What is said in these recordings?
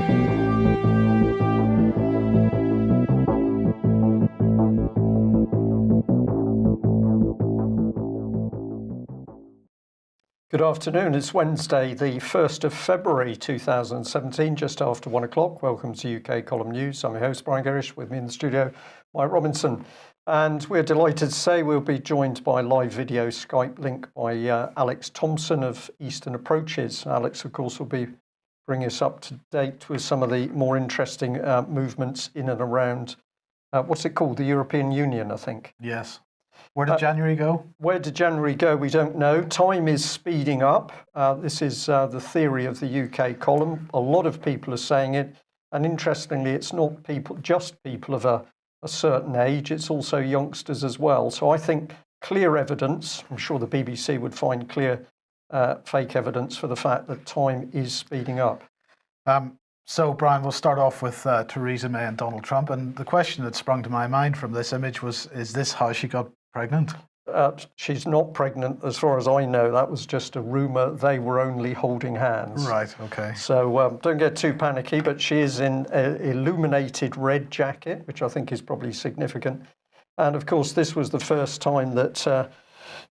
Good afternoon. It's Wednesday, the 1st of February 2017, just after 1 o'clock. Welcome to UK Column News. I'm your host, Brian Gerrish. With me in the studio, Mike Robinson. And we're delighted to say we'll be joined by live video Skype link by Alex Thomson of Eastern Approaches. Alex, of course, will be bringing us up to date with some of the more interesting movements in and around, what's it called? The European Union, I think. Yes. Where did January go? Where did January go? We don't know. Time is speeding up. This is the theory of the UK column. A lot of people are saying it. And interestingly, it's not just people of a certain age. It's also youngsters as well. So I think clear evidence, I'm sure the BBC would find clear fake evidence for the fact that time is speeding up. So, Brian, we'll start off with Theresa May and Donald Trump. And the question that sprung to my mind from this image was, is this how she got pregnant? She's not pregnant, as far as I know. That was just a rumour. They were only holding hands. Right, okay. So don't get too panicky, but she is in an illuminated red jacket, which I think is probably significant. And of course, this was the first time that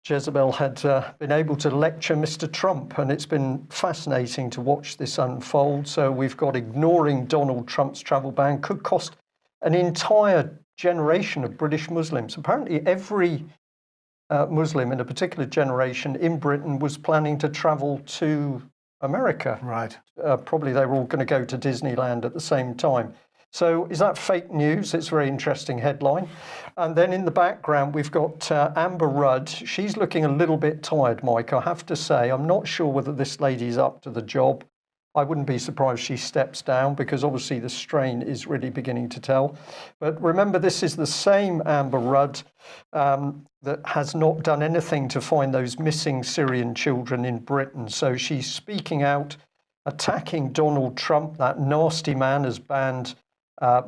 Jezebel had been able to lecture Mr. Trump, and it's been fascinating to watch this unfold. So we've got ignoring Donald Trump's travel ban could cost an entire generation of British Muslims. Apparently every Muslim in a particular generation in Britain was planning to travel to America. Right. Probably they were all going to go to Disneyland at the same time. So is that fake news? It's a very interesting headline. And then in the background, we've got Amber Rudd. She's looking a little bit tired, Mike, I have to say. I'm not sure whether this lady's up to the job. I wouldn't be surprised she steps down, because obviously the strain is really beginning to tell. But remember, this is the same Amber Rudd that has not done anything to find those missing Syrian children in Britain. So she's speaking out, attacking Donald Trump. That nasty man has banned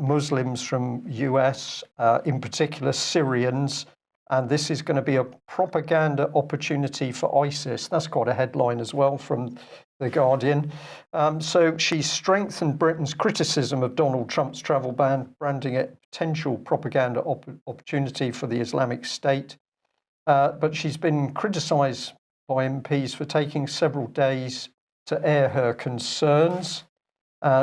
Muslims from US, in particular Syrians. And this is going to be a propaganda opportunity for ISIS. That's quite a headline as well from The Guardian. So she strengthened Britain's criticism of Donald Trump's travel ban, branding it potential propaganda opportunity for the Islamic State. But she's been criticised by MPs for taking several days to air her concerns.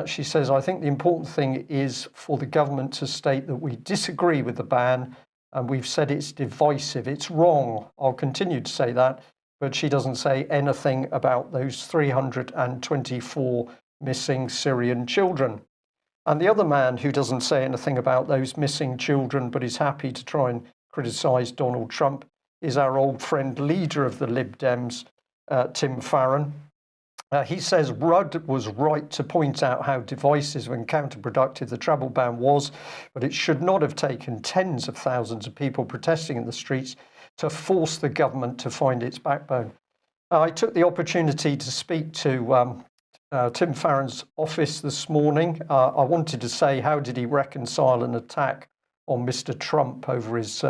She says, I think the important thing is for the government to state that we disagree with the ban, and we've said it's divisive. It's wrong. I'll continue to say that. But she doesn't say anything about those 324 missing Syrian children. And the other man who doesn't say anything about those missing children, but is happy to try and criticise Donald Trump, is our old friend, leader of the Lib Dems, Tim Farron. He says Rudd was right to point out how divisive and counterproductive the travel ban was, but it should not have taken tens of thousands of people protesting in the streets to force the government to find its backbone. I took the opportunity to speak to Tim Farron's office this morning. I wanted to say, how did he reconcile an attack on Mr. Trump over his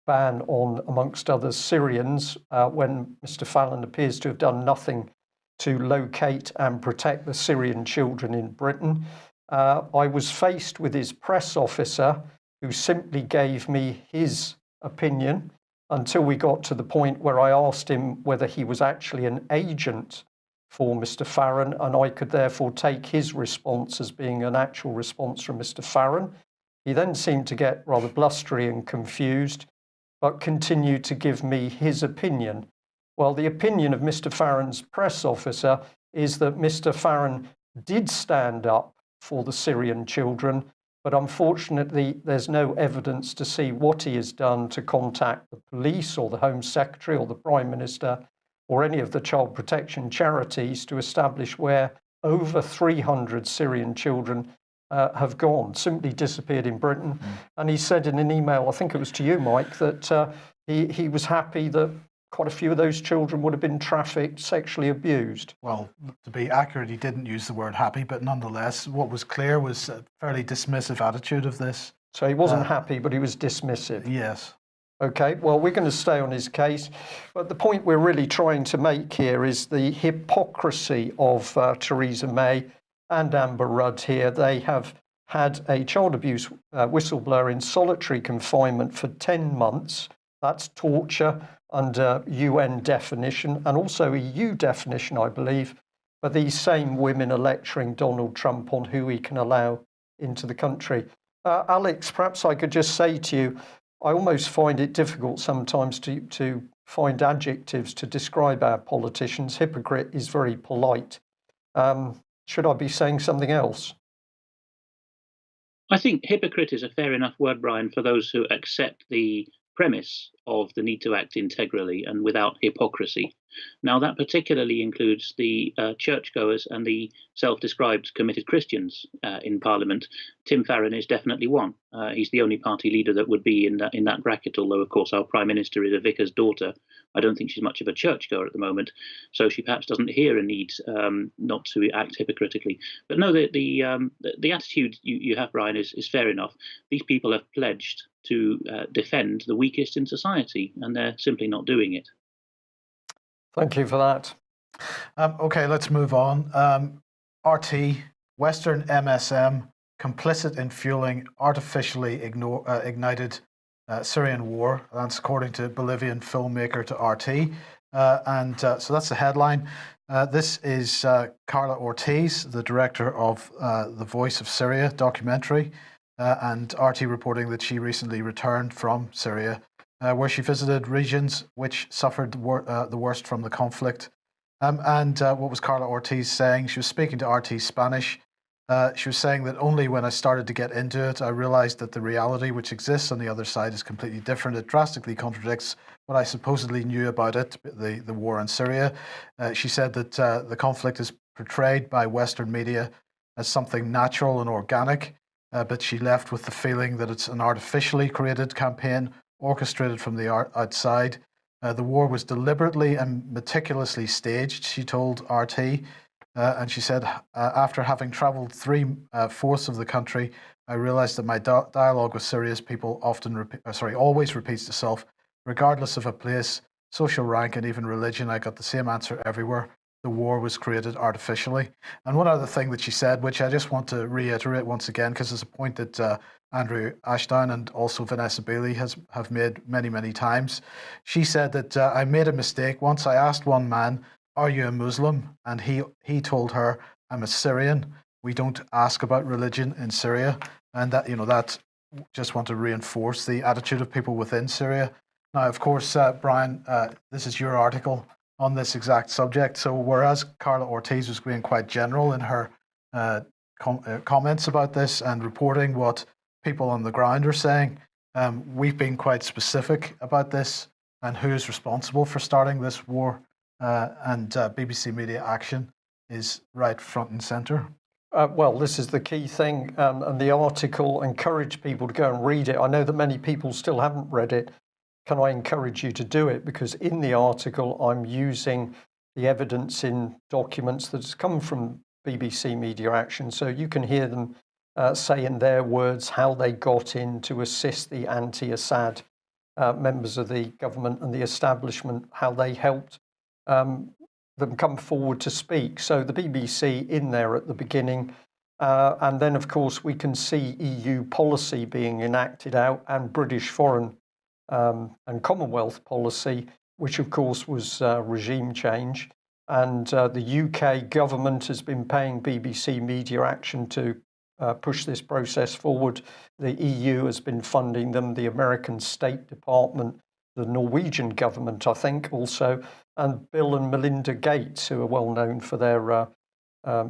ban on, amongst others, Syrians, when Mr. Fallon appears to have done nothing to locate and protect the Syrian children in Britain. I was faced with his press officer, who simply gave me his opinion until we got to the point where I asked him whether he was actually an agent for Mr. Farron, and I could therefore take his response as being an actual response from Mr. Farron. He then seemed to get rather blustery and confused, but continued to give me his opinion. Well, the opinion of Mr. Farron's press officer is that Mr. Farron did stand up for the Syrian children, but unfortunately there's no evidence to see what he has done to contact the police or the Home Secretary or the Prime Minister or any of the child protection charities to establish where over 300 Syrian children have gone, simply disappeared in Britain. And he said in an email, I think it was to you, Mike, that he was happy that quite a few of those children would have been trafficked, sexually abused. Well, to be accurate, he didn't use the word happy, but nonetheless, what was clear was a fairly dismissive attitude of this. So he wasn't happy, but he was dismissive. Yes. Okay, well, we're going to stay on his case. But the point we're really trying to make here is the hypocrisy of Theresa May and Amber Rudd here. They have had a child abuse whistleblower in solitary confinement for 10 months. That's torture under UN definition and also EU definition, I believe. But these same women are lecturing Donald Trump on who he can allow into the country. Alex, perhaps I could just say to you, I almost find it difficult sometimes to find adjectives to describe our politicians. Hypocrite is very polite. Should I be saying something else? I think hypocrite is a fair enough word, Brian, for those who accept the premise of the need to act integrally and without hypocrisy. Now, that particularly includes the churchgoers and the self-described committed Christians in Parliament. Tim Farron is definitely one. He's the only party leader that would be in that bracket, although, of course, our Prime Minister is a vicar's daughter. I don't think she's much of a churchgoer at the moment, so she perhaps doesn't hear a need not to act hypocritically. But no, the attitude you have, Brian, is fair enough. These people have pledged to defend the weakest in society, and they're simply not doing it. Thank you for that. Okay, let's move on. RT, Western MSM, complicit in fueling artificially ignited Syrian war. That's according to Bolivian filmmaker to RT. So that's the headline. This is Carla Ortiz, the director of The Voice of Syria documentary, and RT reporting that she recently returned from Syria, where she visited regions which suffered the worst from the conflict. What was Carla Ortiz saying? She was speaking to RT Spanish. She was saying that only when I started to get into it, I realized that the reality which exists on the other side is completely different. It drastically contradicts what I supposedly knew about it, the war in Syria. She said that the conflict is portrayed by Western media as something natural and organic, but she left with the feeling that it's an artificially created campaign orchestrated from the outside. The war was deliberately and meticulously staged, she told RT. And she said, after having traveled 3/4 of the country, I realized that my dialogue with Syria's people always repeats itself. Regardless of a place, social rank, and even religion, I got the same answer everywhere. The war was created artificially. And one other thing that she said, which I just want to reiterate once again, because it's a point that Andrew Ashdown and also Vanessa Bailey have made many, many times. She said that I made a mistake. Once I asked one man, "Are you a Muslim?" And he told her, "I'm a Syrian. We don't ask about religion in Syria." And that just want to reinforce the attitude of people within Syria. Now, of course, Brian, this is your article on this exact subject. So whereas Carla Ortiz was being quite general in her comments about this and reporting what people on the ground are saying, we've been quite specific about this and who is responsible for starting this war. And BBC Media Action is right front and centre. Well, this is the key thing, and the article encouraged people to go and read it. I know that many people still haven't read it. Can I encourage you to do it? Because in the article, I'm using the evidence in documents that's come from BBC Media Action, so you can hear them say in their words how they got in to assist the anti-Assad members of the government and the establishment, how they helped them come forward to speak. So the BBC in there at the beginning, and then of course we can see EU policy being enacted out and British foreign and Commonwealth policy, which of course was regime change. And the UK government has been paying BBC Media Action to push this process forward. The EU has been funding them, the American State Department, the Norwegian government, I think, also, and Bill and Melinda Gates, who are well known for their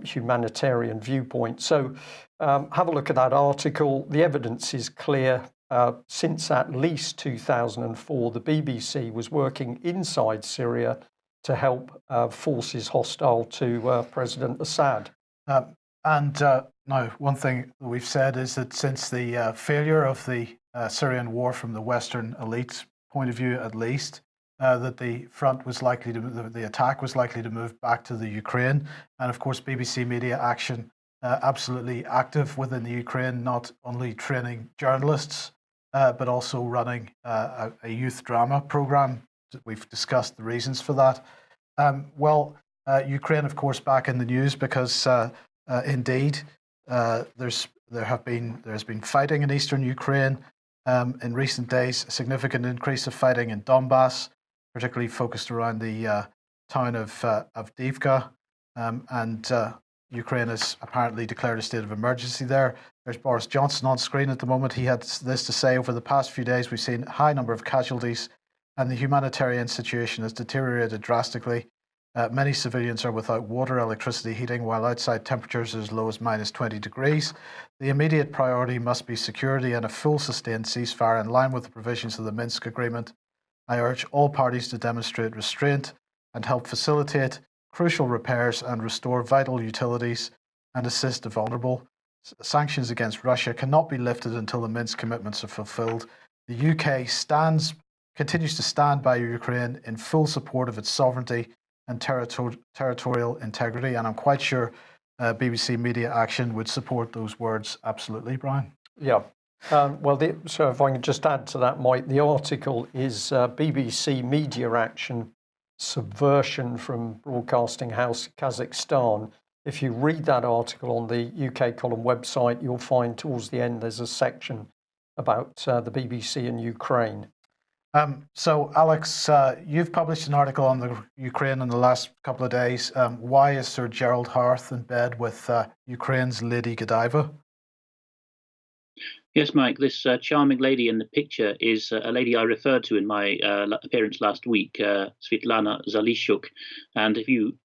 humanitarian viewpoint. So have a look at that article. The evidence is clear. Since at least 2004, the BBC was working inside Syria to help forces hostile to President Assad. Now, one thing we've said is that since the failure of the Syrian war from the Western elite's point of view, at least, that the front was likely to, the attack was likely to move back to the Ukraine. And of course, BBC Media Action absolutely active within the Ukraine, not only training journalists, but also running a youth drama program. We've discussed the reasons for that. Ukraine, of course, back in the news because Indeed, there has been fighting in eastern Ukraine in recent days. A significant increase of fighting in Donbass, particularly focused around the town of Avdiivka, and Ukraine has apparently declared a state of emergency there. There's Boris Johnson on screen at the moment. He had this to say: over the past few days, we've seen a high number of casualties, and the humanitarian situation has deteriorated drastically. Many civilians are without water, electricity, heating, while outside temperatures are as low as -20 degrees. The immediate priority must be security and a full sustained ceasefire in line with the provisions of the Minsk Agreement. I urge all parties to demonstrate restraint and help facilitate crucial repairs and restore vital utilities and assist the vulnerable. Sanctions against Russia cannot be lifted until the Minsk commitments are fulfilled. The UK continues to stand by Ukraine in full support of its sovereignty and territorial integrity, and I'm quite sure BBC Media Action would support those words absolutely, Brian. Yeah. So if I can just add to that, Mike, the article is BBC Media Action Subversion from Broadcasting House Kazakhstan. If you read that article on the UK column website, you'll find towards the end there's a section about the BBC and Ukraine. So, Alex, you've published an article on the Ukraine in the last couple of days. Why is Sir Gerald Howarth in bed with Ukraine's Lady Godiva? Yes, Mike, this charming lady in the picture is a lady I referred to in my appearance last week, Svitlana Zalishuk. And if you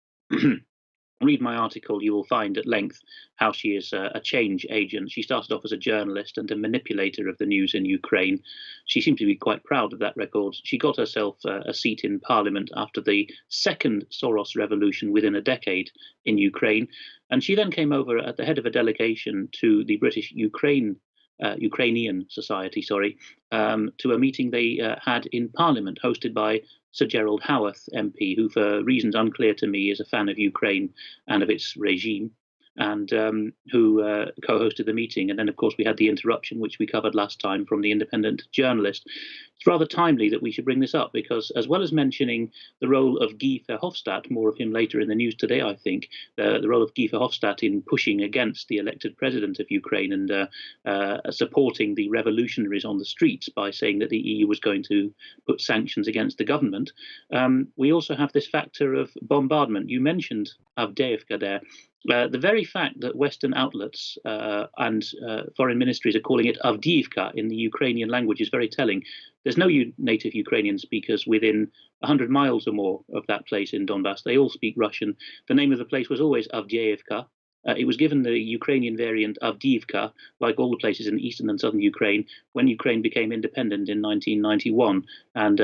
read my article, you will find at length how she is a change agent. She started off as a journalist and a manipulator of the news in Ukraine. She seemed to be quite proud of that record. She got herself a seat in parliament after the second Soros revolution within a decade in Ukraine. And she then came over at the head of a delegation to the British Ukrainian Society, to a meeting they had in Parliament, hosted by Sir Gerald Howarth MP, who, for reasons unclear to me, is a fan of Ukraine and of its regime, and who co-hosted the meeting. And then, of course, we had the interruption, which we covered last time, from the independent journalist. It's rather timely that we should bring this up because, as well as mentioning the role of Guy Verhofstadt, more of him later in the news today, I think, the role of Guy Verhofstadt in pushing against the elected president of Ukraine and supporting the revolutionaries on the streets by saying that the EU was going to put sanctions against the government, we also have this factor of bombardment. You mentioned Avdiivka there. The very fact that Western outlets and foreign ministries are calling it Avdiivka in the Ukrainian language is very telling. There's no native Ukrainian speakers within 100 miles or more of that place in Donbass. They all speak Russian. The name of the place was always Avdiivka. It was given the Ukrainian variant Avdiivka, like all the places in eastern and southern Ukraine, when Ukraine became independent in 1991. And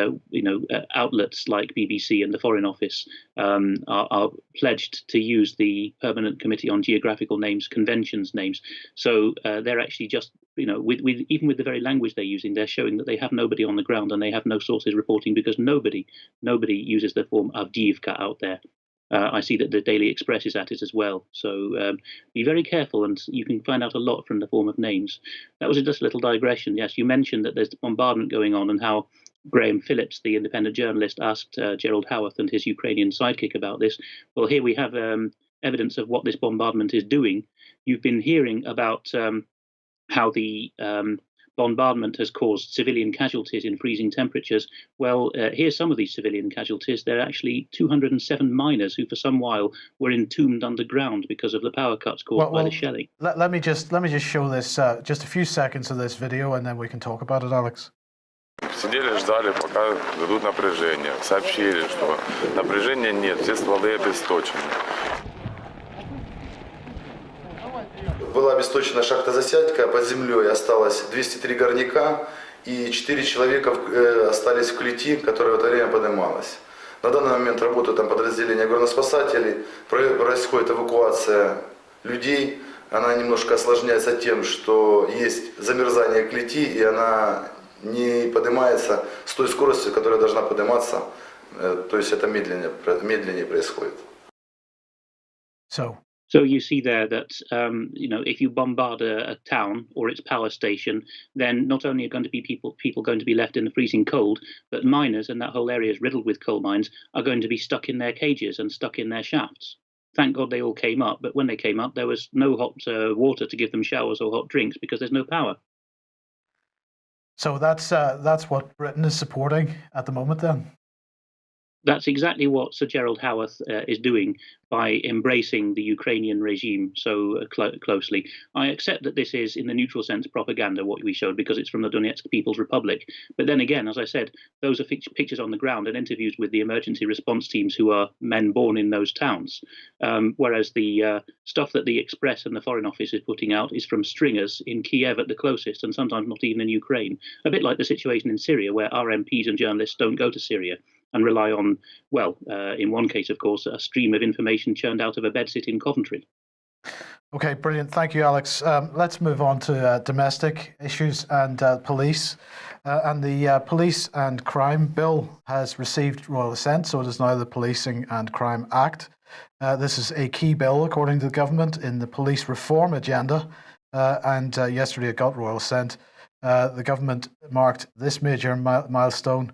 outlets like BBC and the Foreign Office are pledged to use the Permanent Committee on Geographical Names Convention's names. So they're actually just, even with the very language they're using, they're showing that they have nobody on the ground and they have no sources reporting because nobody uses the form Avdiivka out there. I see that the Daily Express is at it as well. So be very careful, and you can find out a lot from the form of names. That was just a little digression. Yes, you mentioned that there's bombardment going on and how Graham Phillips, the independent journalist, asked Gerald Howarth and his Ukrainian sidekick about this. Well, here we have evidence of what this bombardment is doing. You've been hearing about how the bombardment has caused civilian casualties in freezing temperatures. Well, here's some of these civilian casualties. They're actually 207 miners who for some while were entombed underground because of the power cuts caused by the shelling. Let me just show this, just a few seconds of this video, and then we can talk about it, Alex. Сидели, ждали, пока дадут напряжение. Сообщили, что напряжения нет, все стволы обесточены. Была обесточена шахта «Засядька», под землей осталось 203 горняка и 4 человека остались в клети, которая в это время поднималась. На данный момент работают там подразделения горноспасателей, происходит эвакуация людей. Она немножко осложняется тем, что есть замерзание клети, и она не поднимается с той скоростью, которая должна подниматься. То есть это медленнее происходит. So you see there that, if you bombard a town or its power station, then not only are going to be people going to be left in the freezing cold, but miners, and that whole area is riddled with coal mines, are going to be stuck in their cages and stuck in their shafts. Thank God they all came up, but when they came up, there was no hot water to give them showers or hot drinks because there's no power. So that's what Britain is supporting at the moment, then? That's exactly what Sir Gerald Howarth is doing by embracing the Ukrainian regime so closely. I accept that this is, in the neutral sense, propaganda, what we showed, because it's from the Donetsk People's Republic. But then again, as I said, those are pictures on the ground and interviews with the emergency response teams who are men born in those towns. Whereas the stuff that the Express and the Foreign Office is putting out is from stringers in Kiev at the closest, and sometimes not even in Ukraine. A bit like the situation in Syria, where our MPs and journalists don't go to Syria and rely on, well, in one case, of course, a stream of information churned out of a bedsit in Coventry. Okay, brilliant. Thank you, Alex. Let's move on to domestic issues and police. And the Police and Crime Bill has received royal assent, so it is now the Policing and Crime Act. This is a key bill, according to the government, in the police reform agenda. And yesterday it got royal assent. The government marked this major milestone.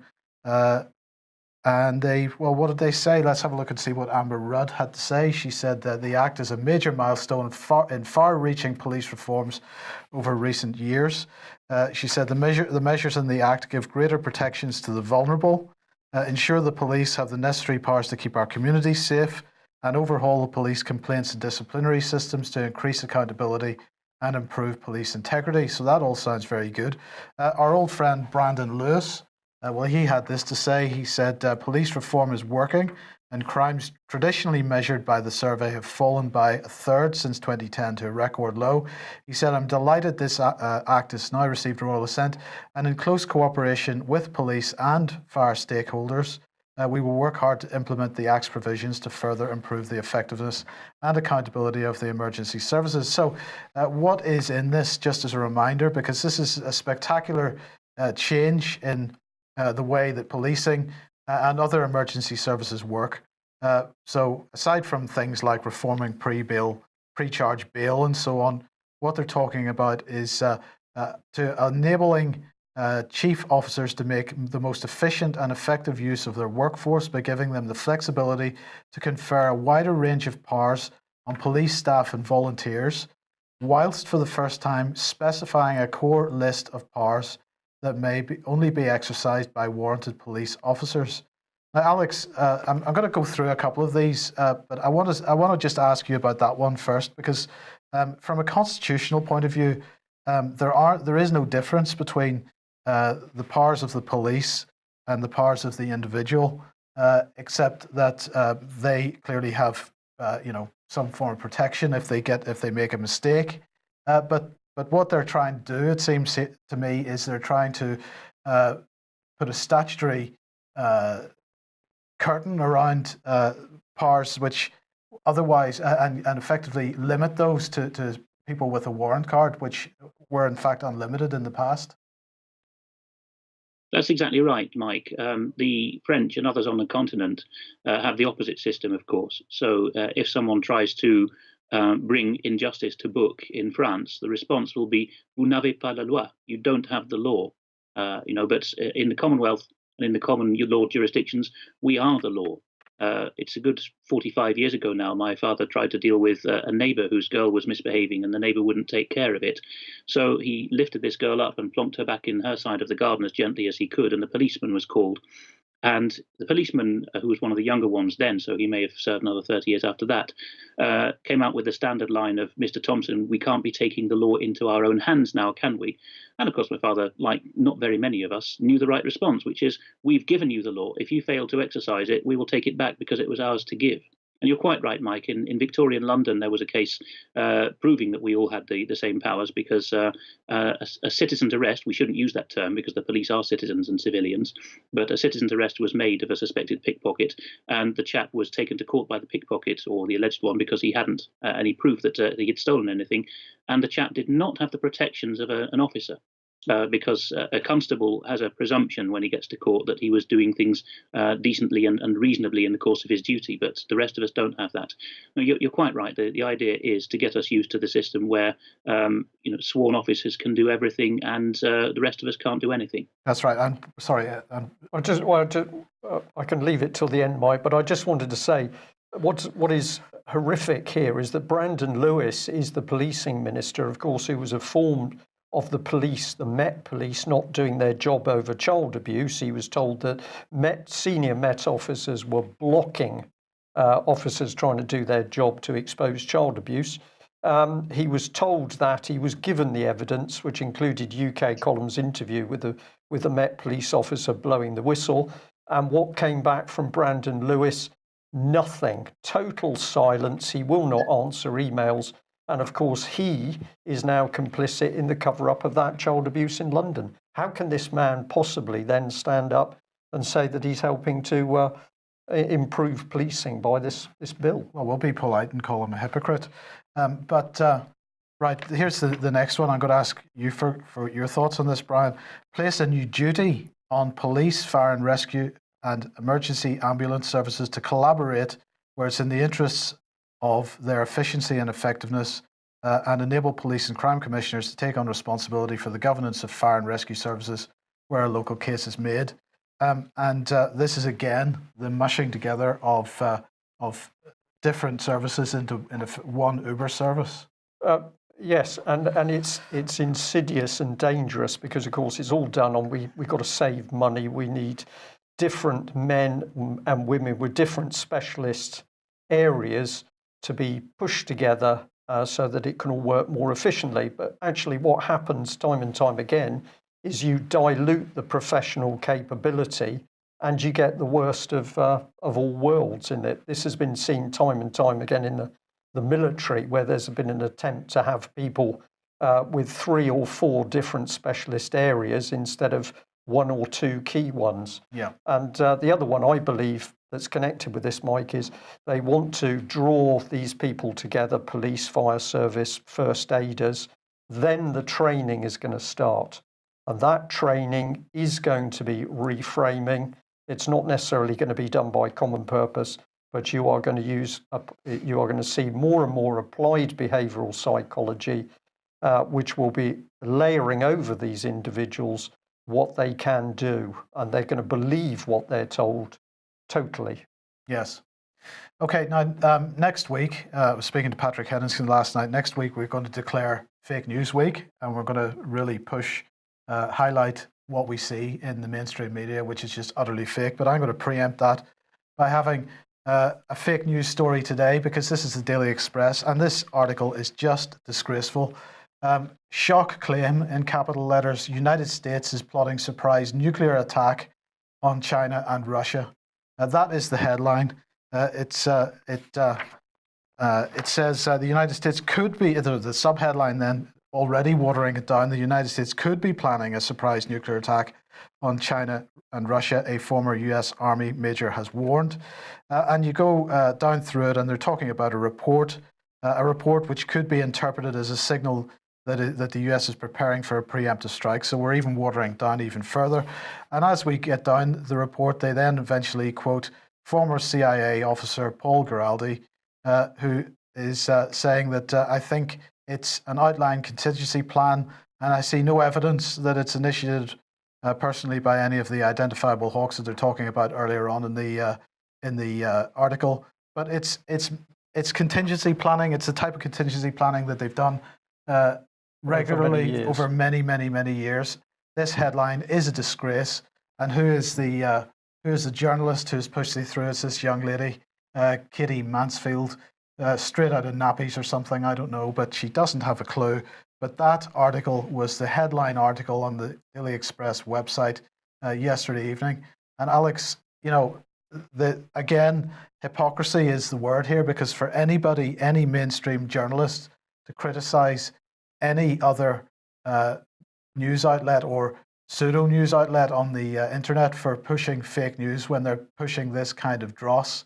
And well, what did they say? Let's have a look and see what Amber Rudd had to say. She said that the Act is a major milestone in far-reaching police reforms over recent years. She said the measures in the Act give greater protections to the vulnerable, ensure the police have the necessary powers to keep our communities safe, and overhaul the police complaints and disciplinary systems to increase accountability and improve police integrity. So that all sounds very good. Our old friend Brandon Lewis, well, he had this to say. He said, police reform is working and crimes traditionally measured by the survey have fallen by a third since 2010 to a record low. He said, I'm delighted this act has now received royal assent, and in close cooperation with police and fire stakeholders, we will work hard to implement the Act's provisions to further improve the effectiveness and accountability of the emergency services. So what is in this, just as a reminder, because this is a spectacular change in the way that policing and other emergency services work. So aside from things like reforming pre-charge bail and so on, what they're talking about is to enabling chief officers to make the most efficient and effective use of their workforce by giving them the flexibility to confer a wider range of powers on police staff and volunteers, whilst for the first time specifying a core list of powers that may only be exercised by warranted police officers. Now, Alex, I'm going to go through a couple of these, but I want to just ask you about that one first, because from a constitutional point of view, there is no difference between the powers of the police and the powers of the individual, except that they clearly have some form of protection if they make a mistake, But what they're trying to do, it seems to me, is they're trying to put a statutory curtain around powers which otherwise, and effectively limit those to people with a warrant card, which were in fact unlimited in the past. That's exactly right, Mike. The French and others on the continent have the opposite system, of course. So if someone tries to bring injustice to book in France, the response will be, "Vous n'avez pas la loi." You don't have the law. But in the Commonwealth and in the common law jurisdictions, we are the law. It's a good 45 years ago now. My father tried to deal with a neighbour whose girl was misbehaving, and the neighbour wouldn't take care of it. So he lifted this girl up and plonked her back in her side of the garden as gently as he could, and the policeman was called. And the policeman, who was one of the younger ones then, so he may have served another 30 years after that, came out with the standard line of, "Mr. Thomson, we can't be taking the law into our own hands now, can we?" And of course, my father, like not very many of us, knew the right response, which is, "We've given you the law. If you fail to exercise it, we will take it back because it was ours to give." And you're quite right, Mike. In Victorian London, there was a case proving that we all had the same powers, because a citizen's arrest, we shouldn't use that term because the police are citizens and civilians, but a citizen's arrest was made of a suspected pickpocket, and the chap was taken to court by the pickpocket, or the alleged one, because he hadn't any proof that he had stolen anything. And the chap did not have the protections of an officer. Because a constable has a presumption when he gets to court that he was doing things decently and reasonably in the course of his duty, but the rest of us don't have that. No, you're quite right. The idea is to get us used to the system where sworn officers can do everything and the rest of us can't do anything. That's right. I'm sorry. I can leave it till the end, Mike, but I just wanted to say, what is horrific here is that Brandon Lewis is the policing minister, of course, who was informed of the police, the Met police, not doing their job over child abuse. He was told that senior Met officers were blocking officers trying to do their job to expose child abuse. He was told that, he was given the evidence, which included UK Column's interview with the Met police officer blowing the whistle. And what came back from Brandon Lewis? Nothing. Total silence. He will not answer emails. And of course, he is now complicit in the cover-up of that child abuse in London. How can this man possibly then stand up and say that he's helping to improve policing by this bill? Well, we'll be polite and call him a hypocrite. Right, here's the next one. I'm going to ask you for your thoughts on this, Brian. Place a new duty on police, fire and rescue and emergency ambulance services to collaborate where it's in the interests of their efficiency and effectiveness, and enable police and crime commissioners to take on responsibility for the governance of fire and rescue services where a local case is made. This is again the mushing together of different services into one Uber service. Yes, and it's insidious and dangerous because, of course, it's all done on we've got to save money. We need different men and women with different specialist areas to be pushed together so that it can all work more efficiently. But actually what happens time and time again is you dilute the professional capability and you get the worst of all worlds in it. This has been seen time and time again in the military, where there's been an attempt to have people with 3 or 4 different specialist areas instead of 1 or 2 key ones. Yeah. And the other one I believe that's connected with this, Mike, is they want to draw these people together, police, fire service, first aiders. Then the training is going to start. And that training is going to be reframing. It's not necessarily going to be done by common purpose, but you are going to see more and more applied behavioural psychology, which will be layering over these individuals what they can do, and they're going to believe what they're told totally. Yes. Okay, now next week, I was speaking to Patrick Henningsen last night. Next week, we're going to declare Fake News Week, and we're going to really highlight what we see in the mainstream media, which is just utterly fake. But I'm going to preempt that by having a fake news story today, because this is the Daily Express, and this article is just disgraceful. Shock claim in capital letters: United States is plotting surprise nuclear attack on China and Russia. That is the headline. It says the United States could be, the subheadline then, already watering it down, the United States could be planning a surprise nuclear attack on China and Russia, a former US Army major has warned. And you go down through it, and they're talking about a report which could be interpreted as a signal that the US is preparing for a preemptive strike. So we're even watering down even further. And as we get down the report, they then eventually quote former CIA officer Paul Giraldi, who is saying that I think it's an outline contingency plan, and I see no evidence that it's initiated personally by any of the identifiable hawks that they're talking about earlier on in the article. But it's contingency planning. It's the type of contingency planning that they've done regularly over many years. This headline is a disgrace. And who is the journalist who's pushed it through? It's this young lady, Katie Mansfield, straight out of nappies or something, I don't know, but she doesn't have a clue. But that article was the headline article on the Daily Express website yesterday evening. And Alex, again, hypocrisy is the word here, because for anybody, any mainstream journalist to criticize any other news outlet or pseudo news outlet on the internet for pushing fake news when they're pushing this kind of dross,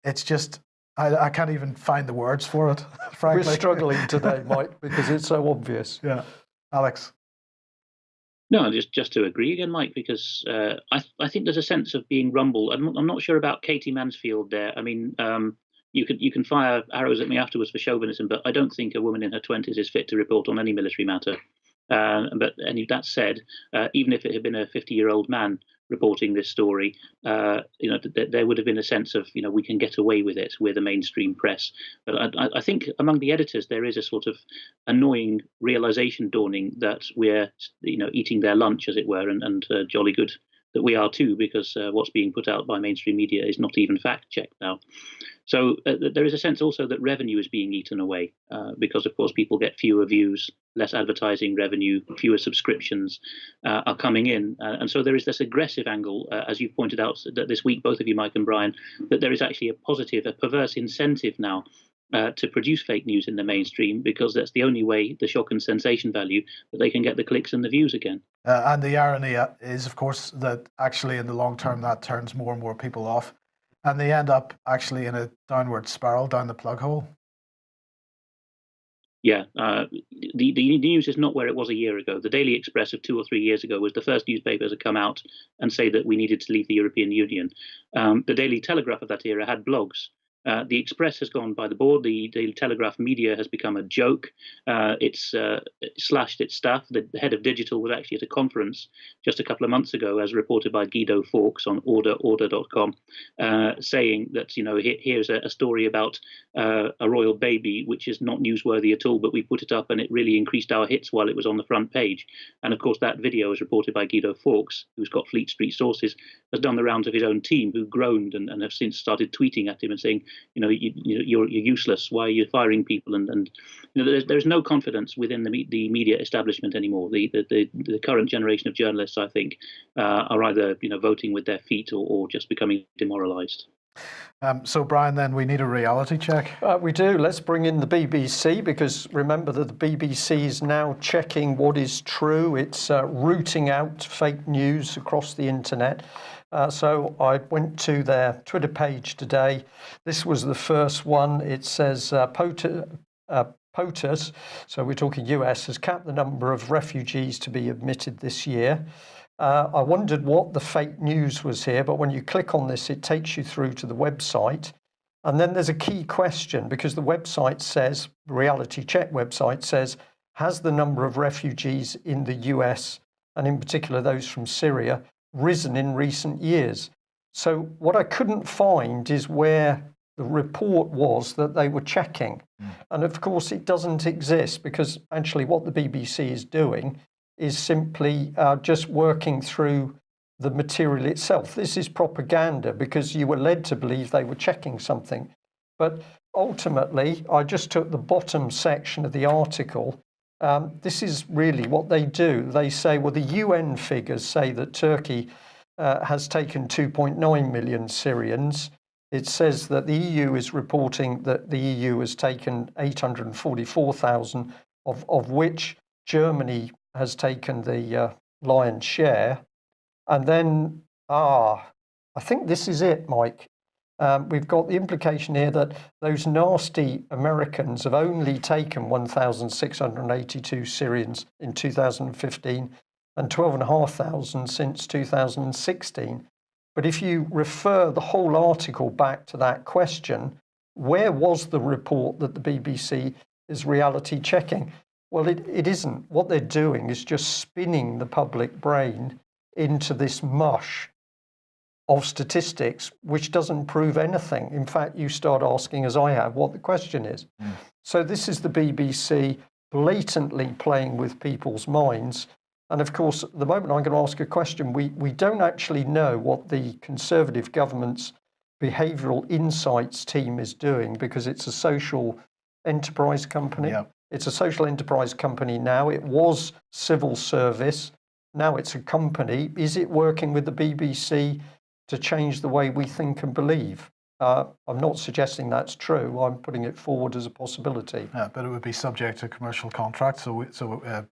it's just, I can't even find the words for it, frankly. We're struggling today, Mike, because it's so obvious. Yeah. Alex? No, just to agree again, Mike, because I think there's a sense of being rumbled. I'm not sure about Katie Mansfield there. I mean, you can fire arrows at me afterwards for chauvinism, but I don't think a woman in her 20s is fit to report on any military matter. But that said, even if it had been a 50-year-old man, reporting this story, there would have been a sense of, we can get away with it. We're the mainstream press. But I think among the editors, there is a sort of annoying realization dawning that we're, eating their lunch, as it were, and jolly good that we are too, because what's being put out by mainstream media is not even fact-checked now. So there is a sense also that revenue is being eaten away because, of course, people get fewer views, less advertising revenue, fewer subscriptions are coming in. And so there is this aggressive angle, as you've pointed out that this week, both of you, Mike and Brian, that there is actually a perverse incentive now to produce fake news in the mainstream, because that's the only way, the shock and sensation value, that they can get the clicks and the views again. And the irony is, of course, that actually in the long term that turns more and more people off, and they end up actually in a downward spiral down the plug hole. Yeah, the news is not where it was a year ago. The Daily Express of 2 or 3 years ago was the first newspaper to come out and say that we needed to leave the European Union. The Daily Telegraph of that era had blogs. The Express has gone by the board. The Daily Telegraph media has become a joke. It's slashed its staff. The head of digital was actually at a conference just a couple of months ago, as reported by Guido Fawkes on order.com, saying that, here's a story about a royal baby, which is not newsworthy at all, but we put it up and it really increased our hits while it was on the front page. And of course, that video, as reported by Guido Fawkes, who's got Fleet Street sources, has done the rounds of his own team, who groaned and have since started tweeting at him and saying, you're useless. Why are you firing people? And there's no confidence within the media establishment anymore. The current generation of journalists, I think, are either voting with their feet or just becoming demoralised. So, Brian, then we need a reality check. We do. Let's bring in the BBC, because remember that the BBC is now checking what is true. It's rooting out fake news across the internet. So I went to their Twitter page today. This was the first one. It says POTUS, so we're talking US, has capped the number of refugees to be admitted this year. I wondered what the fake news was here, but when you click on this, it takes you through to the website. And then there's a key question, because the website says, the Reality Check website says, has the number of refugees in the US, and in particular those from Syria, risen in recent years? So what I couldn't find is where the report was that they were checking. And of course it doesn't exist, because actually what the BBC is doing is simply just working through the material itself. This is propaganda, because you were led to believe they were checking something. But ultimately, I just took the bottom section of the article. This is really what they do. They say, well, the UN figures say that Turkey has taken 2.9 million Syrians. It says that the EU is reporting that the EU has taken 844,000, of which Germany has taken the lion's share. And then, I think this is it, Mike. We've got the implication here that those nasty Americans have only taken 1,682 Syrians in 2015 and 12,500 since 2016. But if you refer the whole article back to that question, where was the report that the BBC is reality checking? Well, it isn't. What they're doing is just spinning the public brain into this mush of statistics, which doesn't prove anything. In fact, you start asking, as I have, what the question is. So this is the BBC blatantly playing with people's minds. And of course, at the moment I'm going to ask a question, we don't actually know what the Conservative government's behavioural insights team is doing, because it's a social enterprise company. Yeah. It's a social enterprise company now. It was civil service. Now it's a company. Is it working with the BBC to change the way we think and believe? I'm not suggesting that's true. I'm putting it forward as a possibility. Yeah, but it would be subject to commercial contract. So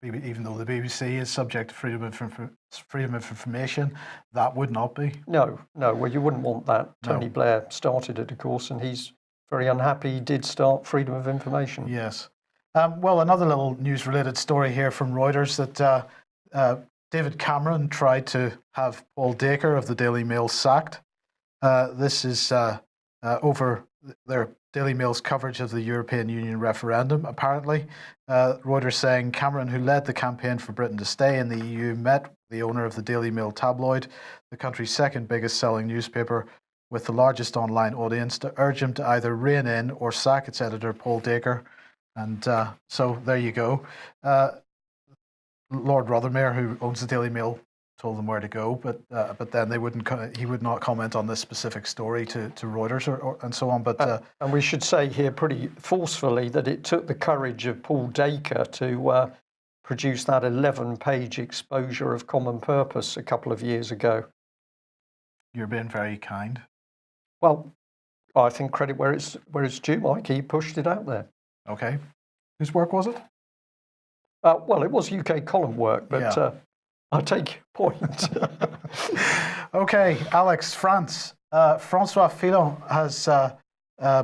even though the BBC is subject to freedom of information, that would not be. No. Well, you wouldn't want that. Tony Blair started it, of course, and he's very unhappy he did start freedom of information. Yes. Well, another little news-related story here from Reuters that David Cameron tried to have Paul Dacre of the Daily Mail sacked. This is over their Daily Mail's coverage of the European Union referendum, apparently. Reuters saying Cameron, who led the campaign for Britain to stay in the EU, met the owner of the Daily Mail tabloid, the country's second biggest selling newspaper, with the largest online audience, to urge him to either rein in or sack its editor, Paul Dacre. And so there you go. Lord Rothermere, who owns the Daily Mail, told them where to go, but then they wouldn't. He would not comment on this specific story to Reuters or and so on. But and we should say here pretty forcefully that it took the courage of Paul Dacre to produce that 11-page exposure of Common Purpose a couple of years ago. You're being very kind. Well, I think credit where it's due, Mike. He pushed it out there. Okay, whose work was it? Well, it was UK column work, but. Yeah. I take your point. Okay, Alex, France. François Fillon has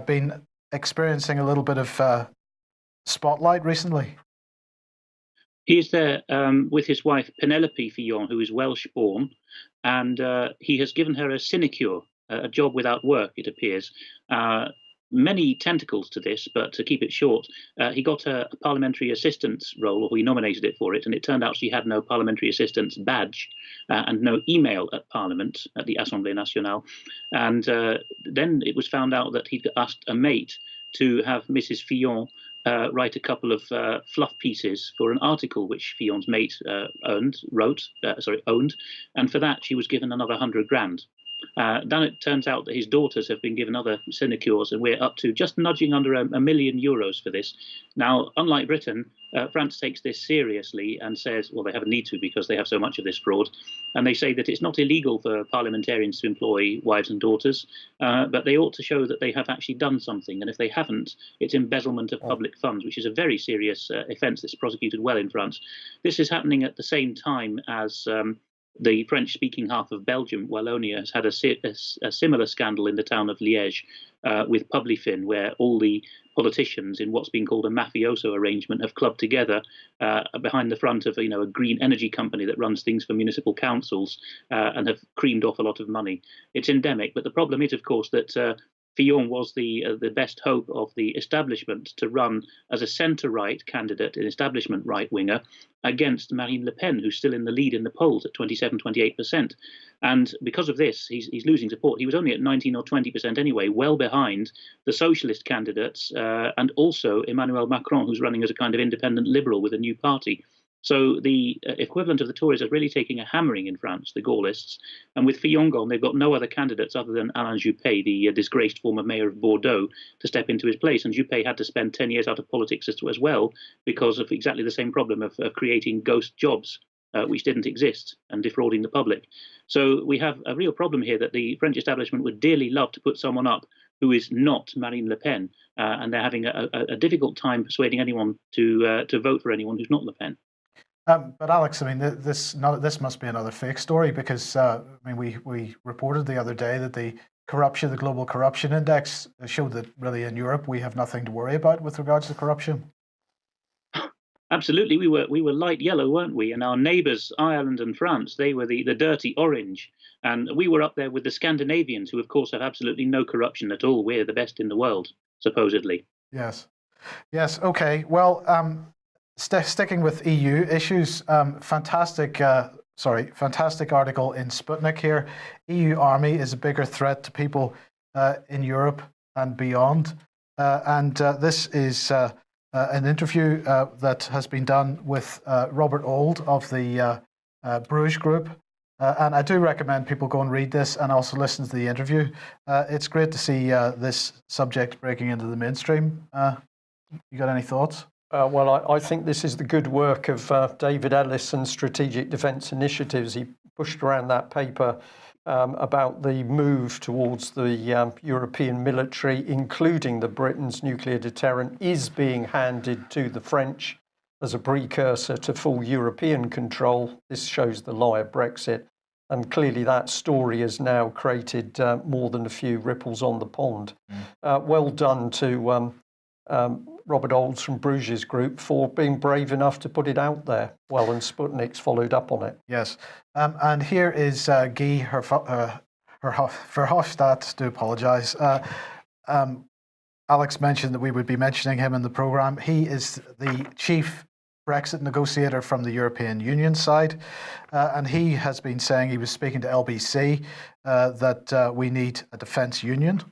been experiencing a little bit of spotlight recently. He's there with his wife, Penelope Fillon, who is Welsh-born, and he has given her a sinecure, a job without work, it appears. Many tentacles to this, but to keep it short, he got a parliamentary assistance role, or he nominated it for it, and it turned out she had no parliamentary assistance badge and no email at Parliament, at the Assemblée Nationale. And then it was found out that he'd asked a mate to have Mrs. Fillon write a couple of fluff pieces for an article which Fillon's mate owned, and for that she was given another 100 grand. Then it turns out that his daughters have been given other sinecures, and we're up to just nudging under €1 million for this. Now, unlike Britain, France takes this seriously and says, well, they have a need to because they have so much of this fraud. And they say that it's not illegal for parliamentarians to employ wives and daughters, but they ought to show that they have actually done something. And if they haven't, it's embezzlement of public funds, which is a very serious offence that's prosecuted well in France. This is happening at the same time as the French-speaking half of Belgium, Wallonia, has had a similar scandal in the town of Liège with Publifin, where all the politicians in what's been called a mafioso arrangement have clubbed together behind the front of a green energy company that runs things for municipal councils and have creamed off a lot of money. It's endemic, but the problem is, of course, that Fillon was the best hope of the establishment to run as a centre-right candidate, an establishment right-winger, against Marine Le Pen, who's still in the lead in the polls at 27-28%. And because of this, he's losing support. He was only at 19 or 20% anyway, well behind the socialist candidates and also Emmanuel Macron, who's running as a kind of independent liberal with a new party. So the equivalent of the Tories are really taking a hammering in France, the Gaullists. And with Fillon gone, they've got no other candidates other than Alain Juppé, the disgraced former mayor of Bordeaux, to step into his place. And Juppé had to spend 10 years out of politics as well because of exactly the same problem of creating ghost jobs, which didn't exist, and defrauding the public. So we have a real problem here that the French establishment would dearly love to put someone up who is not Marine Le Pen. And they're having a difficult time persuading anyone to vote for anyone who's not Le Pen. But Alex, I mean, this must be another fake story because we reported the other day that the global corruption index showed that really in Europe we have nothing to worry about with regards to corruption. Absolutely, we were light yellow, weren't we? And our neighbours, Ireland and France, they were the dirty orange, and we were up there with the Scandinavians, who of course have absolutely no corruption at all. We're the best in the world, supposedly. Yes. Okay. Well. Sticking with EU issues, fantastic article in Sputnik here. EU army is a bigger threat to people in Europe and beyond. And this is an interview that has been done with Robert Ould of the Bruges Group. And I do recommend people go and read this and also listen to the interview. It's great to see this subject breaking into the mainstream. You got any thoughts? Well, I think this is the good work of David Ellis and Strategic Defence Initiatives. He pushed around that paper about the move towards the European military, including the Britain's nuclear deterrent, is being handed to the French as a precursor to full European control. This shows the lie of Brexit. And clearly that story has now created more than a few ripples on the pond. Well done to Robert Olds from Bruges Group for being brave enough to put it out there. Well, and Sputnik's followed up on it. Yes. And here is Guy Verhofstadt, to apologise, Alex mentioned that we would be mentioning him in the programme. He is the chief Brexit negotiator from the European Union side, and he has been saying, he was speaking to LBC, that we need a defence union.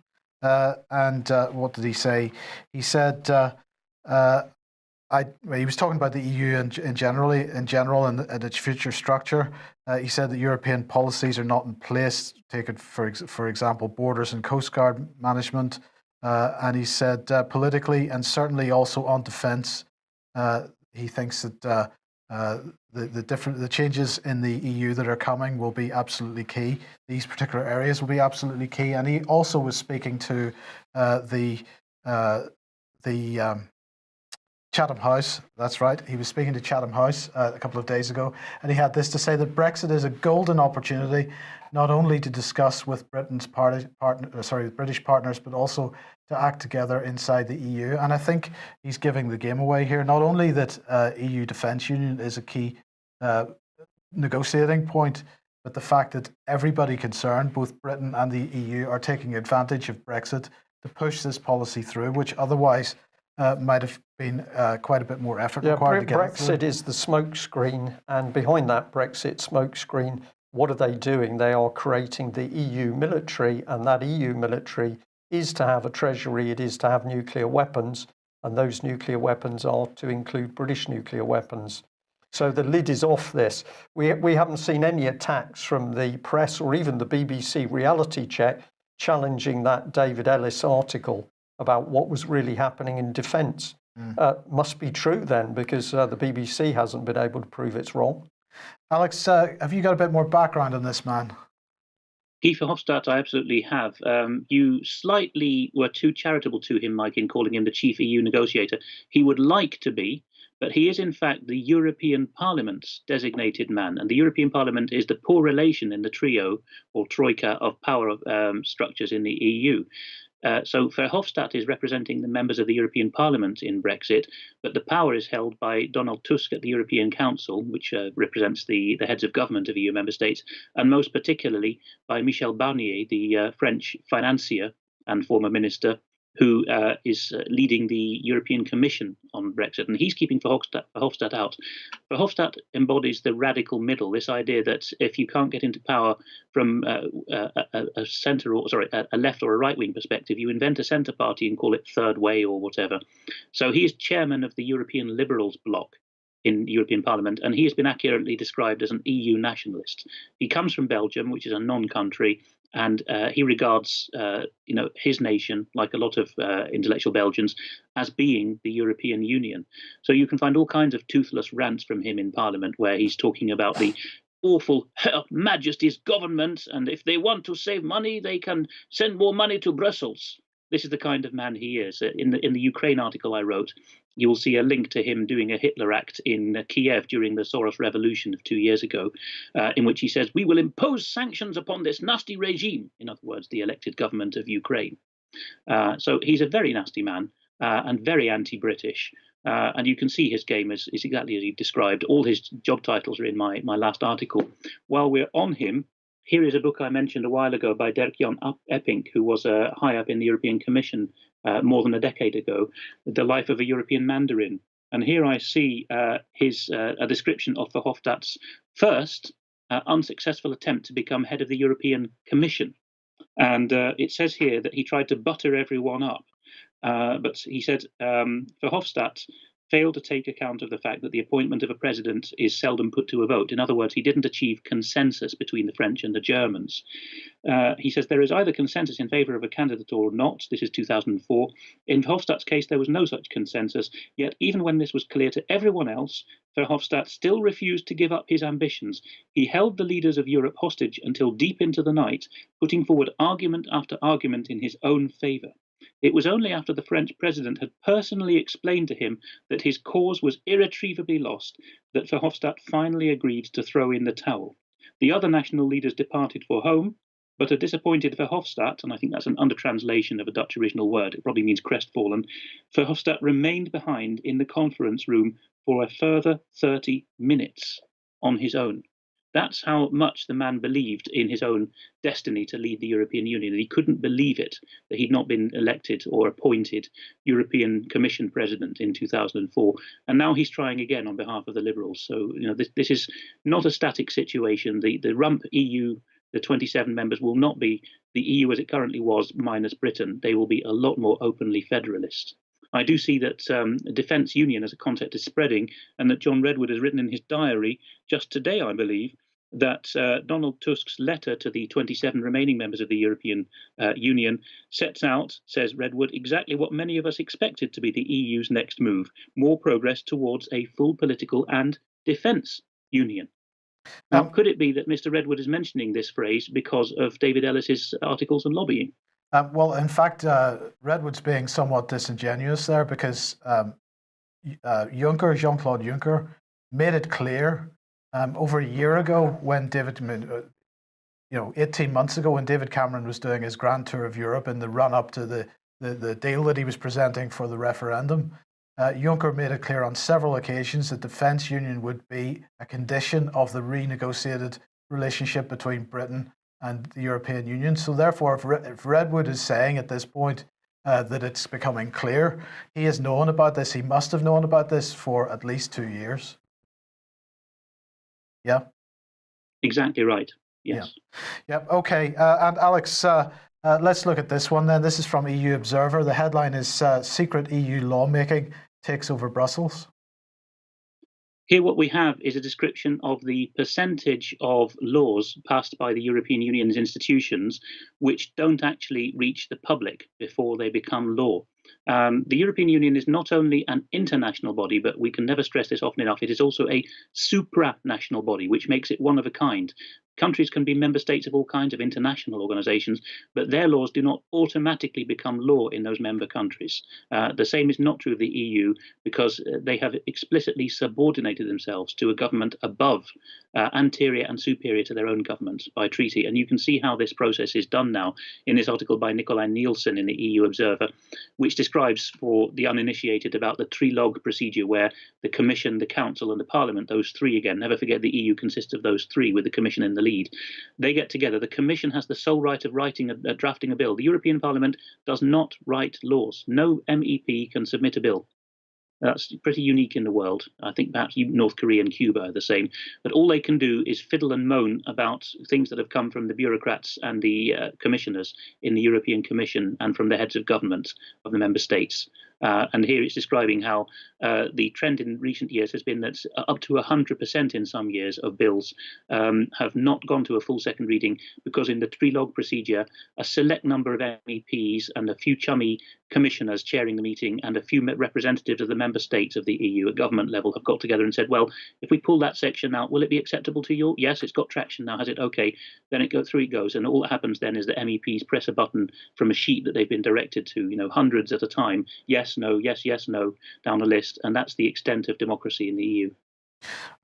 And what did he say? He said, he was talking about the EU in general and its future structure. He said that European policies are not in place, taken for example, borders and coast guard management. And he said politically and certainly also on defence, he thinks that the changes in the EU that are coming will be absolutely key. These particular areas will be absolutely key. And he also was speaking to the Chatham House. That's right. He was speaking to Chatham House a couple of days ago, and he had this to say, that Brexit is a golden opportunity, not only to discuss with British partners, but also to act together inside the EU. And I think he's giving the game away here. Not only that EU defence union is a key negotiating point, but the fact that everybody concerned, both Britain and the EU, are taking advantage of Brexit to push this policy through, which otherwise might have been quite a bit more effort required to get it through. Brexit is the smokescreen, and behind that Brexit smokescreen, what are they doing? They are creating the EU military, and that EU military is to have a treasury, it is to have nuclear weapons, and those nuclear weapons are to include British nuclear weapons. So the lid is off this. We haven't seen any attacks from the press or even the BBC Reality Check challenging that David Ellis article about what was really happening in defence. Must be true then, because the BBC hasn't been able to prove it's wrong. Alex, have you got a bit more background on this man? Guy Verhofstadt, I absolutely have. You slightly were too charitable to him, Mike, in calling him the chief EU negotiator. He would like to be, but he is in fact the European Parliament's designated man. And the European Parliament is the poor relation in the trio or troika of power structures in the EU. So Verhofstadt is representing the members of the European Parliament in Brexit, but the power is held by Donald Tusk at the European Council, which represents the heads of government of EU member states, and most particularly by Michel Barnier, the French financier and former minister, who is leading the European Commission on Brexit, and he's keeping Verhofstadt out. Verhofstadt embodies the radical middle, this idea that if you can't get into power from a left or a right-wing perspective, you invent a centre party and call it Third Way or whatever. So he is chairman of the European Liberals bloc in the European Parliament, and he has been accurately described as an EU nationalist. He comes from Belgium, which is a non-country, and he regards his nation, like a lot of intellectual Belgians, as being the European Union. So you can find all kinds of toothless rants from him in Parliament, where he's talking about the awful Her Majesty's government, and if they want to save money, they can send more money to Brussels. This is the kind of man he is. In the Ukraine article I wrote, you will see a link to him doing a Hitler act in Kiev during the Soros revolution of 2 years ago, in which he says, "We will impose sanctions upon this nasty regime," in other words, the elected government of Ukraine. So he's a very nasty man and very anti-British. And you can see his game is exactly as you've described. All his job titles are in my last article. While we're on him, here is a book I mentioned a while ago by Dirk-Jan Epping, who was high up in the European Commission more than a decade ago, The Life of a European Mandarin. And here I see a description of Verhofstadt's first unsuccessful attempt to become head of the European Commission. And it says here that he tried to butter everyone up. But he said Verhofstadt failed to take account of the fact that the appointment of a president is seldom put to a vote. In other words, he didn't achieve consensus between the French and the Germans. He says there is either consensus in favour of a candidate or not. This is 2004. In Verhofstadt's case, there was no such consensus. Yet even when this was clear to everyone else, Verhofstadt still refused to give up his ambitions. He held the leaders of Europe hostage until deep into the night, putting forward argument after argument in his own favour. It was only after the French president had personally explained to him that his cause was irretrievably lost that Verhofstadt finally agreed to throw in the towel. The other national leaders departed for home, but a disappointed Verhofstadt, and I think that's an under-translation of a Dutch original word, it probably means crestfallen, Verhofstadt remained behind in the conference room for a further 30 minutes on his own. That's how much the man believed in his own destiny to lead the European Union. He couldn't believe it that he'd not been elected or appointed European Commission President in 2004. And now he's trying again on behalf of the Liberals. So, this is not a static situation. The rump EU, the 27 members, will not be the EU as it currently was minus Britain. They will be a lot more openly federalist. I do see that a defence union as a concept is spreading, and that John Redwood has written in his diary just today, I believe, that Donald Tusk's letter to the 27 remaining members of the European Union sets out, says Redwood, exactly what many of us expected to be the EU's next move: more progress towards a full political and defence union. Now, could it be that Mr. Redwood is mentioning this phrase because of David Ellis's articles on lobbying? Well, in fact, Redwood's being somewhat disingenuous there, because Jean-Claude Juncker, made it clear over a year ago when 18 months ago when David Cameron was doing his grand tour of Europe in the run-up to the deal that he was presenting for the referendum. Juncker made it clear on several occasions that defence union would be a condition of the renegotiated relationship between Britain and the European Union. So therefore, if Redwood is saying at this point that it's becoming clear, he has known about this. He must have known about this for at least 2 years. Yeah? Exactly right. Yes. Yeah. Yep. Okay. And Alex, let's look at this one then. This is from EU Observer. The headline is Secret EU Lawmaking Takes Over Brussels. Here what we have is a description of the percentage of laws passed by the European Union's institutions which don't actually reach the public before they become law. The European Union is not only an international body, but we can never stress this often enough, it is also a supranational body, which makes it one of a kind. Countries can be member states of all kinds of international organizations, but their laws do not automatically become law in those member countries. The same is not true of the EU, because they have explicitly subordinated themselves to a government above, anterior and superior to their own government by treaty. And you can see how this process is done now in this article by Nicolai Nielsen in the EU Observer, which describes for the uninitiated about the trilogue procedure, where the Commission, the Council and the Parliament, those three again, never forget the EU consists of those three with the Commission in the lead. They get together. The Commission has the sole right of drafting a bill. The European Parliament does not write laws. No MEP can submit a bill. That's pretty unique in the world. I think perhaps North Korea and Cuba are the same. But all they can do is fiddle and moan about things that have come from the bureaucrats and the commissioners in the European Commission and from the heads of government of the member states. And here it's describing how the trend in recent years has been that up to 100% in some years of bills have not gone to a full second reading, because in the trilogue procedure, a select number of MEPs and a few chummy commissioners chairing the meeting and a few representatives of the member states of the EU at government level have got together and said, well, if we pull that section out, will it be acceptable to you? Yes, it's got traction now, has it? Okay. Then it goes. And all that happens then is that MEPs press a button from a sheet that they've been directed to, hundreds at a time. Yes, no, yes, yes, no, down the list. And that's the extent of democracy in the EU.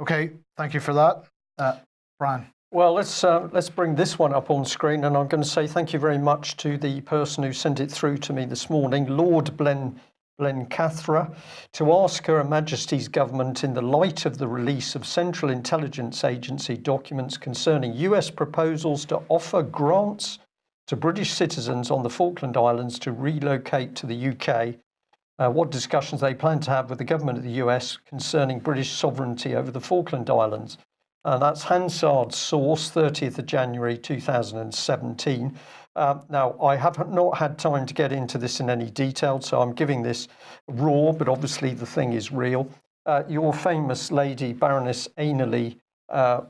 Okay, thank you for that. Brian. Well, let's bring this one up on screen, and I'm going to say thank you very much to the person who sent it through to me this morning, Lord Blencathra, to ask Her Majesty's Government, in the light of the release of Central Intelligence Agency documents concerning US proposals to offer grants to British citizens on the Falkland Islands to relocate to the UK, what discussions they plan to have with the government of the US concerning British sovereignty over the Falkland Islands. That's Hansard's source, 30th of January 2017. Now, I have not had time to get into this in any detail, so I'm giving this raw, but obviously the thing is real. Your famous lady, Baroness Ainley,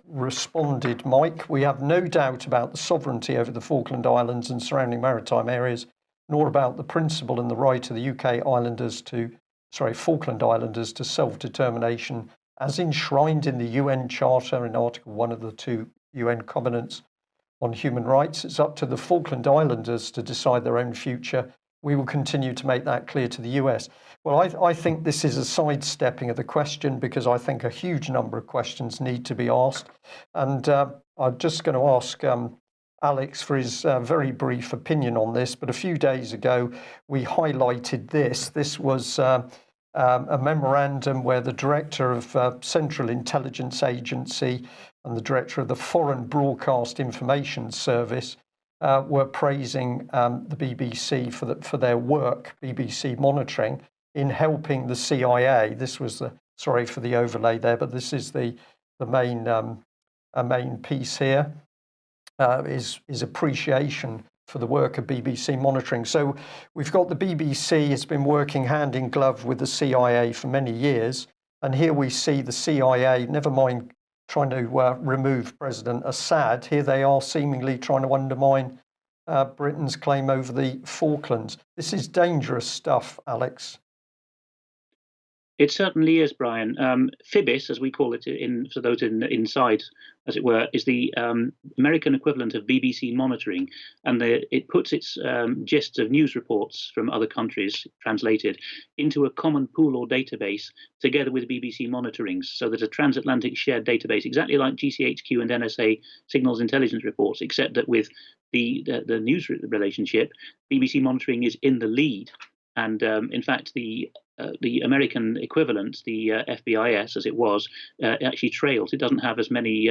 responded, Mike, we have no doubt about the sovereignty over the Falkland Islands and surrounding maritime areas, nor about the principle and the right of the Falkland Islanders to self-determination as enshrined in the UN Charter in Article 1 of the 2 UN Covenants on Human Rights. It's up to the Falkland Islanders to decide their own future. We will continue to make that clear to the US. Well, I think this is a sidestepping of the question, because I think a huge number of questions need to be asked. And I'm just going to ask Alex for his very brief opinion on this. But a few days ago, we highlighted this. This was a memorandum where the director of Central Intelligence Agency and the director of the Foreign Broadcast Information Service were praising the BBC for their work, BBC Monitoring, in helping the CIA. This was the, sorry for the overlay there, but this is the main piece here, is appreciation for the work of BBC Monitoring. So we've got the BBC has been working hand in glove with the CIA for many years. And here we see the CIA, never mind trying to remove President Assad, here they are seemingly trying to undermine Britain's claim over the Falklands. This is dangerous stuff, Alex. It certainly is, Brian. FIBIS, as we call it for those inside, as it were, is the American equivalent of BBC Monitoring, and it puts its gists of news reports from other countries, translated, into a common pool or database together with BBC Monitoring. So there's a transatlantic shared database, exactly like GCHQ and NSA signals intelligence reports, except that with the news relationship, BBC Monitoring is in the lead. And in fact, the American equivalent, the FBIS, as it was, actually trails. It doesn't have as many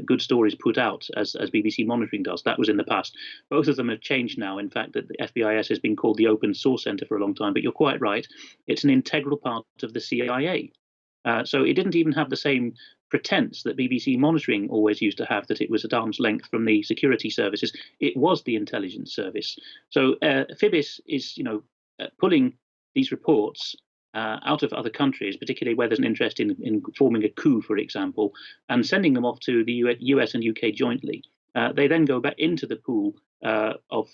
good stories put out as BBC Monitoring does. That was in the past. Both of them have changed now. In fact, that the FBIS has been called the Open Source Center for a long time. But you're quite right. It's an integral part of the CIA. So it didn't even have the same pretense that BBC Monitoring always used to have, that it was at arm's length from the security services. It was the intelligence service. So FIBIS is, pulling these reports out of other countries, particularly where there's an interest in forming a coup, for example, and sending them off to the US and UK jointly. They then go back into the pool of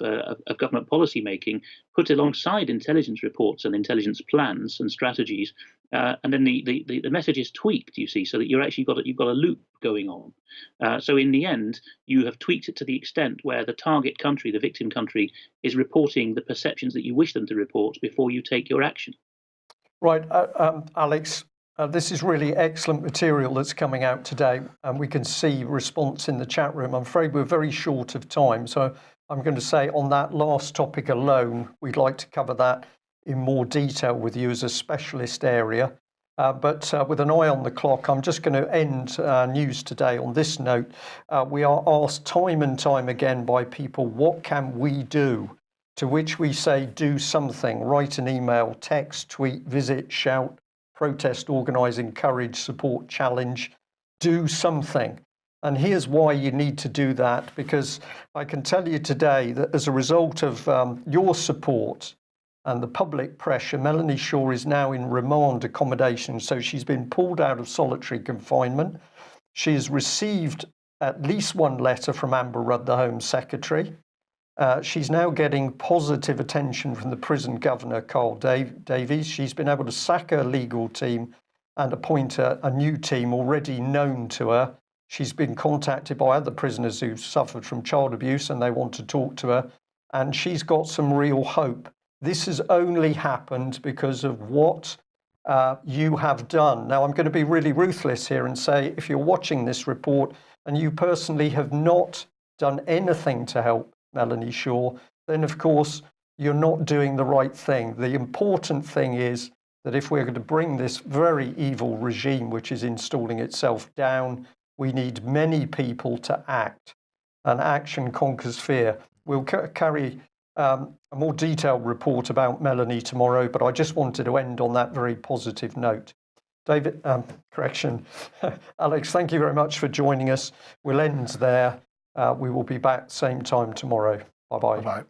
government policy making, put alongside intelligence reports and intelligence plans and strategies, and then the message is tweaked, you see, so that you've got a loop going on. So in the end, you have tweaked it to the extent where the target country, the victim country, is reporting the perceptions that you wish them to report before you take your action. Right, Alex, this is really excellent material that's coming out today, and we can see response in the chat room. I'm afraid we're very short of time, so I'm going to say on that last topic alone, we'd like to cover that in more detail with you as a specialist area. But with an eye on the clock, I'm just going to end news today on this note. We are asked time and time again by people, what can we do? To which we say, do something. Write an email, text, tweet, visit, shout, protest, organise, encourage, support, challenge. Do something. And here's why you need to do that, because I can tell you today that as a result of your support and the public pressure, Melanie Shaw is now in remand accommodation. So she's been pulled out of solitary confinement. She has received at least one letter from Amber Rudd, the Home Secretary. She's now getting positive attention from the prison governor, Carl Davies. She's been able to sack her legal team and appoint a new team already known to her. She's been contacted by other prisoners who've suffered from child abuse and they want to talk to her. And she's got some real hope. This has only happened because of what you have done. Now, I'm going to be really ruthless here and say, if you're watching this report and you personally have not done anything to help Melanie Shaw, then of course you're not doing the right thing. The important thing is that if we're going to bring this very evil regime which is installing itself down, we need many people to act, and action conquers fear. We'll carry a more detailed report about Melanie tomorrow, but I just wanted to end on that very positive note. David, Alex, thank you very much for joining us. We'll end there. We will be back same time tomorrow. Bye-bye. Bye-bye.